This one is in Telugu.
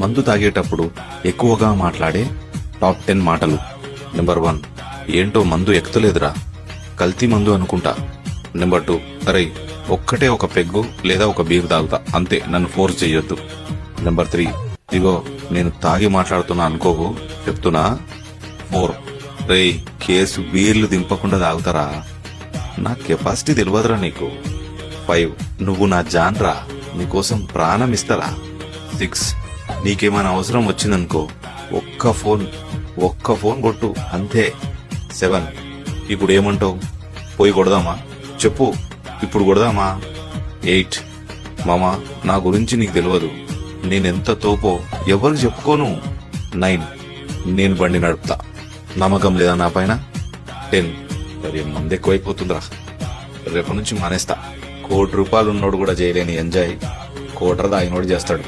మందు తాగేటప్పుడు ఎక్కువగా మాట్లాడే టాప్ 10 మాటలు. నెంబర్ 1, ఏంటో మందు ఎక్కుతలేదురా, కల్తీ మందు అనుకుంటా. నెంబర్ 2, అరే ఒక్కటే ఒక పెగ్గు లేదా ఒక బీర్ తాగుతా అంతే, నన్ను ఫోర్స్ చెయ్యొద్దు. నెంబర్ 3, ఇగో నేను తాగి మాట్లాడుతున్నా అనుకోకు, చెప్తున్నా. 4, రే కేసు బీర్లు దింపకుండా తాగుతారా, నా కెపాసిటీ తెలియదురా నీకు. 5, నువ్వు నా జాన్ రా, నీకోసం ప్రాణం ఇస్తారా. 6, నీకేమైనా అవసరం వచ్చిందనుకో ఒక్క ఫోన్ కొట్టు అంతే. 7, ఇప్పుడు ఏమంటావు, పోయి కొడదామా, చెప్పు ఇప్పుడు కొడదామా. 8, మామా నా గురించి నీకు తెలియదు, నేనెంత తోపో ఎవరికి చెప్పుకోను. 9, నేను బండి నడుపుతా, నమ్మకం లేదా నా పైన. 10, మరి మంది ఎక్కువైపోతుందిరా, రేపటి నుంచి మానేస్తా. ₹1 కోటి ఉన్నోడు కూడా చేయలేని ఎంజాయ్ కోటర దాగినోడు చేస్తాడు.